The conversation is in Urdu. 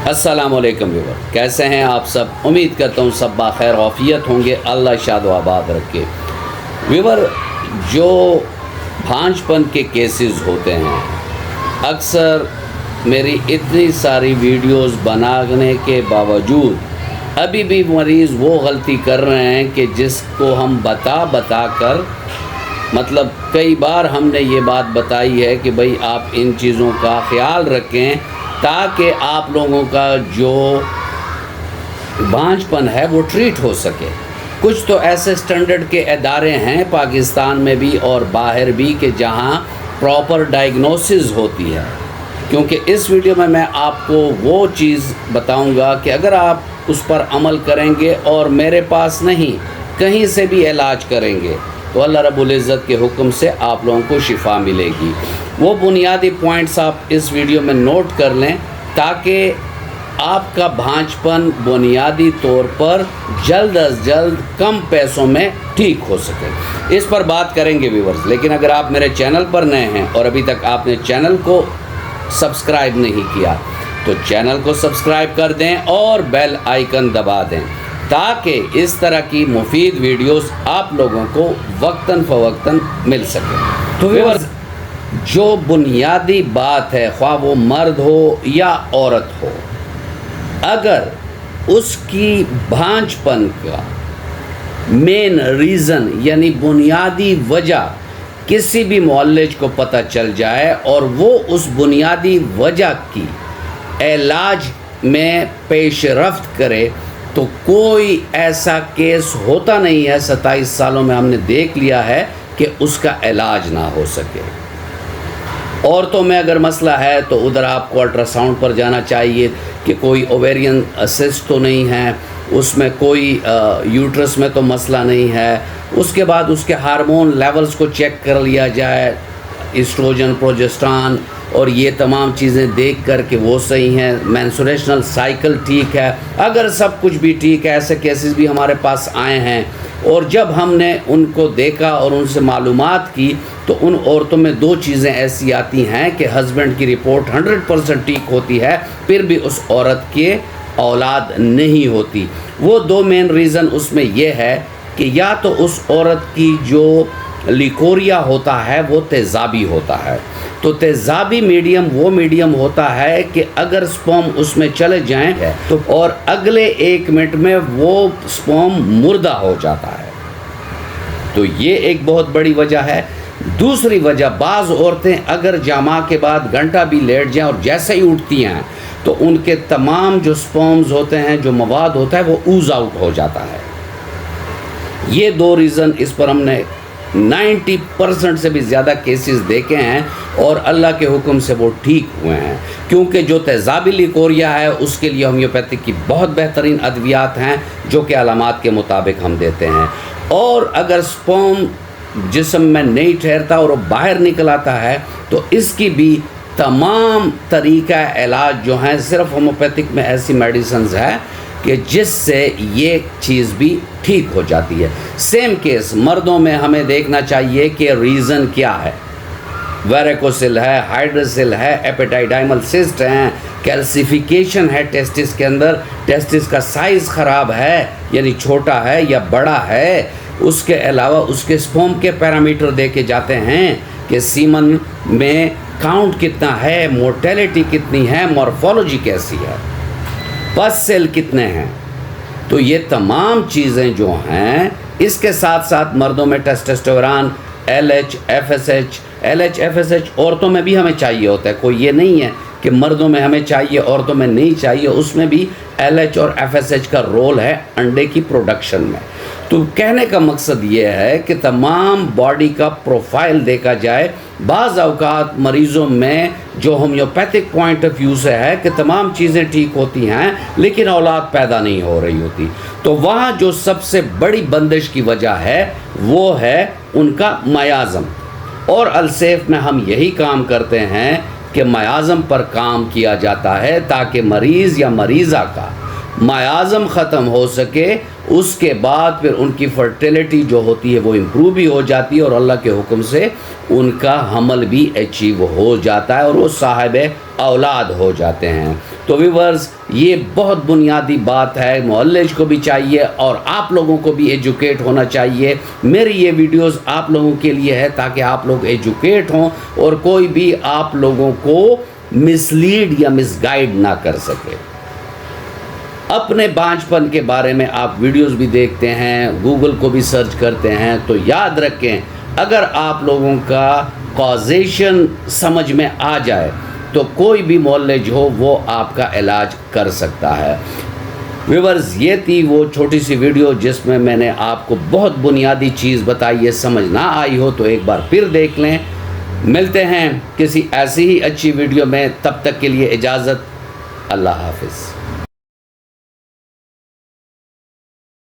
السلام علیکم ویور، کیسے ہیں آپ سب؟ امید کرتا ہوں سب باخیر عافیت ہوں گے، اللہ شاد و آباد رکھے۔ ویور، جو بھانج پن کے کیسز ہوتے ہیں، اکثر میری اتنی ساری ویڈیوز بنانے کے باوجود ابھی بھی مریض وہ غلطی کر رہے ہیں کہ جس کو ہم بتا کر مطلب کئی بار ہم نے یہ بات بتائی ہے کہ بھئی آپ ان چیزوں کا خیال رکھیں تاکہ آپ لوگوں کا جو بھانج پن ہے وہ ٹریٹ ہو سکے۔ کچھ تو ایسے سٹینڈرڈ کے ادارے ہیں پاکستان میں بھی اور باہر بھی کہ جہاں پراپر ڈائگنوسس ہوتی ہے، کیونکہ اس ویڈیو میں آپ کو وہ چیز بتاؤں گا کہ اگر آپ اس پر عمل کریں گے اور میرے پاس نہیں کہیں سے بھی علاج کریں گے تو اللہ رب العزت کے حکم سے آپ لوگوں کو شفا ملے گی۔ وہ بنیادی پوائنٹس آپ اس ویڈیو میں نوٹ کر لیں تاکہ آپ کا بھانج پن بنیادی طور پر جلد از جلد کم پیسوں میں ٹھیک ہو سکے۔ اس پر بات کریں گے ویورز، لیکن اگر آپ میرے چینل پر نئے ہیں اور ابھی تک آپ نے چینل کو سبسکرائب نہیں کیا تو چینل کو سبسکرائب کر دیں اور بیل آئیکن دبا دیں تاکہ اس طرح کی مفید ویڈیوز آپ لوگوں کو وقتاً فوقتاً مل سکے۔ تو ویورز، جو بنیادی بات ہے، خواہ وہ مرد ہو یا عورت ہو، اگر اس کی بھانج پن کا مین ریزن یعنی بنیادی وجہ کسی بھی معالج کو پتہ چل جائے اور وہ اس بنیادی وجہ کی علاج میں پیش رفت کرے تو کوئی ایسا کیس ہوتا نہیں ہے 27 سالوں میں ہم نے دیکھ لیا ہے کہ اس کا علاج نہ ہو سکے۔ عورتوں میں اگر مسئلہ ہے تو ادھر آپ کو الٹرا ساؤنڈ پر جانا چاہیے کہ کوئی اوویرین سسٹ تو نہیں ہے، اس میں کوئی یوٹرس میں تو مسئلہ نہیں ہے، اس کے بعد اس کے ہارمون لیولز کو چیک کر لیا جائے، ایسٹروجن، پروجسٹران اور یہ تمام چیزیں دیکھ کر کہ وہ صحیح ہیں، مینسوریشنل سائیکل ٹھیک ہے۔ اگر سب کچھ بھی ٹھیک ہے، ایسے کیسز بھی ہمارے پاس آئے ہیں اور جب ہم نے ان کو دیکھا اور ان سے معلومات کی تو ان عورتوں میں دو چیزیں ایسی آتی ہیں کہ ہسبینڈ کی رپورٹ 100% ٹھیک ہوتی ہے پھر بھی اس عورت کے اولاد نہیں ہوتی۔ وہ دو مین ریزن اس میں یہ ہے کہ یا تو اس عورت کی جو لیکوریا ہوتا ہے وہ تیزابی ہوتا ہے، تو تیزابی میڈیم وہ میڈیم ہوتا ہے کہ اگر سپرم اس میں چلے جائیں تو اور اگلے 1 منٹ میں وہ سپرم مردہ ہو جاتا ہے، تو یہ ایک بہت بڑی وجہ ہے۔ دوسری وجہ، بعض عورتیں اگر جامع کے بعد گھنٹہ بھی لیٹ جائیں اور جیسے ہی اٹھتی ہیں تو ان کے تمام جو سپرمز ہوتے ہیں، جو مواد ہوتا ہے وہ اوز آؤٹ ہو جاتا ہے۔ یہ دو ریزن اس پر ہم نے 90% سے بھی زیادہ کیسز دیکھے ہیں اور اللہ کے حکم سے وہ ٹھیک ہوئے ہیں، کیونکہ جو تیزابی لیکوریا ہے اس کے لیے ہومیوپیتھک کی بہت بہترین ادویات ہیں جو کہ علامات کے مطابق ہم دیتے ہیں، اور اگر سپرم جسم میں نہیں ٹھہرتا اور وہ باہر نکل آتا ہے تو اس کی بھی تمام طریقہ علاج جو ہیں، صرف ہومیوپیتھک میں ایسی میڈیسنز ہیں کہ جس سے یہ چیز بھی ٹھیک ہو جاتی ہے۔ سیم کیس مردوں میں ہمیں دیکھنا چاہیے کہ ریزن کیا ہے۔ ویریکوسل ہے، ہائیڈروسل ہے، ایپیٹائیڈائمل سسٹ ہیں، کیلسیفیکیشن ہے ٹیسٹس کے اندر، ٹیسٹس کا سائز خراب ہے یعنی چھوٹا ہے یا بڑا ہے۔ اس کے علاوہ اس کے سپرم کے پیرامیٹر دیکھے جاتے ہیں کہ سیمن میں کاؤنٹ کتنا ہے، مورٹیلٹی کتنی ہے، مورفولوجی کیسی ہے، پس سیل کتنے ہیں۔ تو یہ تمام چیزیں جو ہیں، اس کے ساتھ ساتھ مردوں میں ٹیسٹوسٹیرون، LH FSH عورتوں میں بھی ہمیں چاہیے ہوتا ہے، کوئی یہ نہیں ہے کہ مردوں میں ہمیں چاہیے عورتوں میں نہیں چاہیے، اس میں بھی LH اور FSH کا رول ہے انڈے کی پروڈکشن میں۔ تو کہنے کا مقصد یہ ہے کہ تمام باڈی کا پروفائل دیکھا جائے۔ بعض اوقات مریضوں میں جو ہومیوپیتھک پوائنٹ آف ویو سے ہے کہ تمام چیزیں ٹھیک ہوتی ہیں لیکن اولاد پیدا نہیں ہو رہی ہوتی، تو وہاں جو سب سے بڑی بندش کی وجہ ہے وہ ہے ان کا میازم، اور السیف میں ہم یہی کام کرتے ہیں کہ میازم پر کام کیا جاتا ہے تاکہ مریض یا مریضہ کا میازم ختم ہو سکے، اس کے بعد پھر ان کی فرٹیلیٹی جو ہوتی ہے وہ امپروو بھی ہو جاتی ہے، اور اللہ کے حکم سے ان کا حمل بھی اچیو ہو جاتا ہے اور وہ صاحب اولاد ہو جاتے ہیں۔ تو ویورز، یہ بہت بنیادی بات ہے، معالج کو بھی چاہیے اور آپ لوگوں کو بھی ایجوکیٹ ہونا چاہیے۔ میری یہ ویڈیوز آپ لوگوں کے لیے ہے تاکہ آپ لوگ ایجوکیٹ ہوں اور کوئی بھی آپ لوگوں کو مسلیڈ یا مس گائیڈ نہ کر سکے۔ اپنے بانجھ پن کے بارے میں آپ ویڈیوز بھی دیکھتے ہیں، گوگل کو بھی سرچ کرتے ہیں، تو یاد رکھیں اگر آپ لوگوں کا کازیشن سمجھ میں آ جائے تو کوئی بھی معالج ہو وہ آپ کا علاج کر سکتا ہے۔ ویورز، یہ تھی وہ چھوٹی سی ویڈیو جس میں میں نے آپ کو بہت بنیادی چیز بتائی ہے، سمجھ نہ آئی ہو تو ایک بار پھر دیکھ لیں۔ ملتے ہیں کسی ایسی ہی اچھی ویڈیو میں، تب تک کے لیے اجازت، اللہ حافظ۔